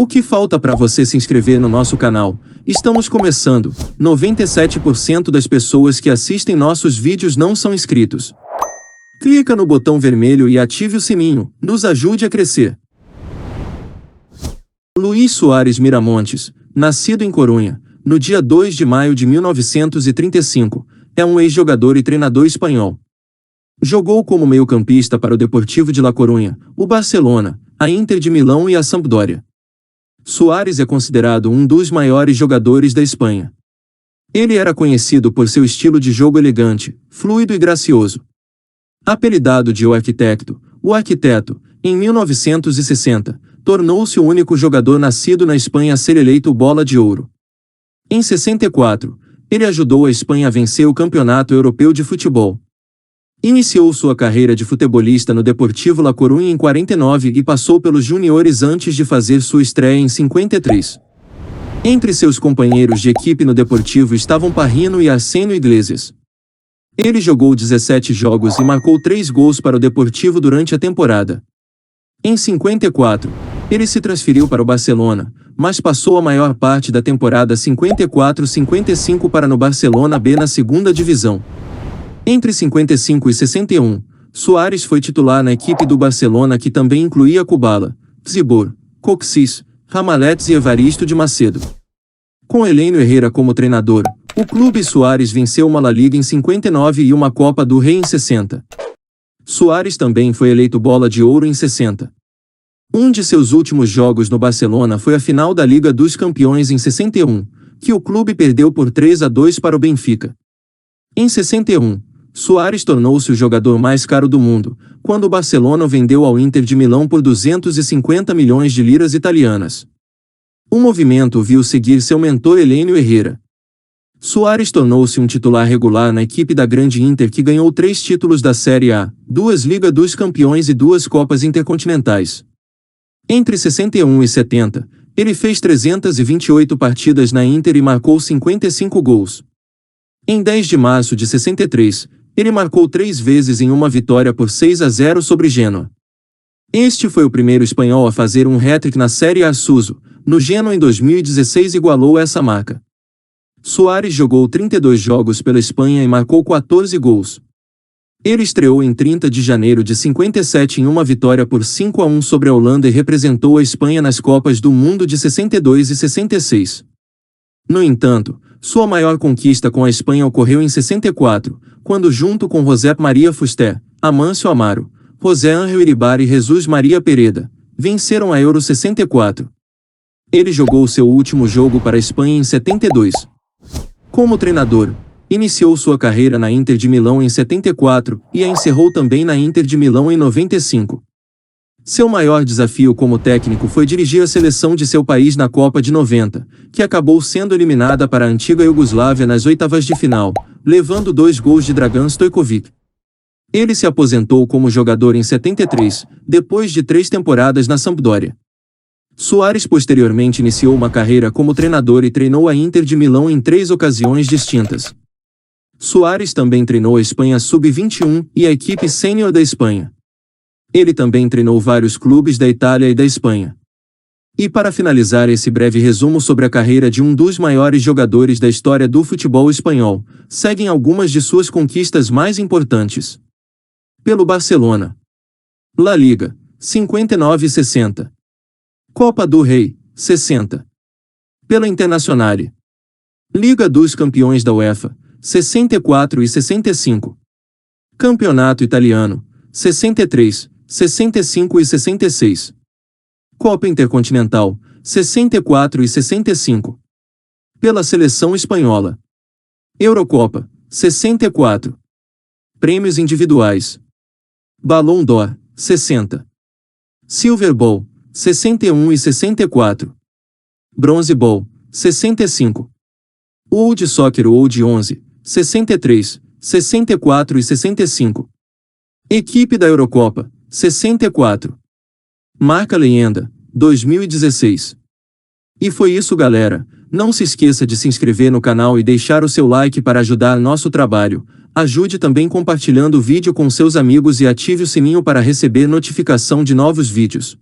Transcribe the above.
O que falta para você se inscrever no nosso canal? Estamos começando. 97% das pessoas que assistem nossos vídeos não são inscritos. Clica no botão vermelho e ative o sininho. Nos ajude a crescer. Luís Soares Miramontes, nascido em Corunha, no dia 2 de maio de 1935, é um ex-jogador e treinador espanhol. Jogou como meio-campista para o Deportivo de La Coruña, o Barcelona, a Inter de Milão e a Sampdoria. Soares é considerado um dos maiores jogadores da Espanha. Ele era conhecido por seu estilo de jogo elegante, fluido e gracioso. Apelidado de O Arquiteto, em 1960, tornou-se o único jogador nascido na Espanha a ser eleito Bola de Ouro. Em 64, ele ajudou a Espanha a vencer o Campeonato Europeu de Futebol. Iniciou sua carreira de futebolista no Deportivo La Coruña em 49 e passou pelos juniores antes de fazer sua estreia em 53. Entre seus companheiros de equipe no Deportivo estavam Parrino e Arsenio Iglesias. Ele jogou 17 jogos e marcou 3 gols para o Deportivo durante a temporada. Em 54, ele se transferiu para o Barcelona, mas passou a maior parte da temporada 54-55 para no Barcelona B na segunda divisão. Entre 55 e 61, Soares foi titular na equipe do Barcelona que também incluía Kubala, Zibor, Coxis, Ramaletes e Evaristo de Macedo. Com Heleno Herrera como treinador, o clube Soares venceu uma La Liga em 59 e uma Copa do Rei em 60. Soares também foi eleito Bola de Ouro em 60. Um de seus últimos jogos no Barcelona foi a final da Liga dos Campeões em 61, que o clube perdeu por 3-2 para o Benfica. Em 61, Soares tornou-se o jogador mais caro do mundo, quando o Barcelona o vendeu ao Inter de Milão por 250 milhões de liras italianas. O movimento viu seguir seu mentor Heleno Herrera. Soares tornou-se um titular regular na equipe da grande Inter que ganhou 3 títulos da Série A, 2 Liga dos Campeões e 2 Copas Intercontinentais. Entre 61 e 70, ele fez 328 partidas na Inter e marcou 55 gols. Em 10 de março de 63, ele marcou 3 vezes em uma vitória por 6-0 sobre Genoa. Este foi o primeiro espanhol a fazer um hat-trick na Série A. Suso, no Genoa em 2016 igualou essa marca. Soares jogou 32 jogos pela Espanha e marcou 14 gols. Ele estreou em 30 de janeiro de 57 em uma vitória por 5-1 sobre a Holanda e representou a Espanha nas Copas do Mundo de 62 e 66. No entanto, sua maior conquista com a Espanha ocorreu em 64, quando junto com José Maria Fuster, Amâncio Amaro, José Ángel Iribar e Jesus Maria Pereda, venceram a Euro 64. Ele jogou seu último jogo para a Espanha em 72. Como treinador, iniciou sua carreira na Inter de Milão em 74 e a encerrou também na Inter de Milão em 95. Seu maior desafio como técnico foi dirigir a seleção de seu país na Copa de 90, que acabou sendo eliminada para a antiga Iugoslávia nas oitavas de final, levando 2 gols de Dragan Stojkovic. Ele se aposentou como jogador em 73, depois de 3 temporadas na Sampdoria. Soares posteriormente iniciou uma carreira como treinador e treinou a Inter de Milão em 3 ocasiões distintas. Soares também treinou a Espanha Sub-21 e a equipe sênior da Espanha. Ele também treinou vários clubes da Itália e da Espanha. E para finalizar esse breve resumo sobre a carreira de um dos maiores jogadores da história do futebol espanhol, seguem algumas de suas conquistas mais importantes. Pelo Barcelona. La Liga, 59 e 60. Copa do Rei, 60. Pela Internazionale. Liga dos Campeões da UEFA, 64 e 65. Campeonato Italiano, 63, 65 e 66. Copa Intercontinental, 64 e 65. Pela Seleção Espanhola. Eurocopa, 64. Prêmios individuais. Ballon d'Or, 60. Silver Ball, 61 e 64. Bronze Ball, 65. World Soccer World 11, 63, 64 e 65. Equipe da Eurocopa, 64. Marca Leyenda, 2016. E foi isso, galera. Não se esqueça de se inscrever no canal e deixar o seu like para ajudar nosso trabalho. Ajude também compartilhando o vídeo com seus amigos e ative o sininho para receber notificação de novos vídeos.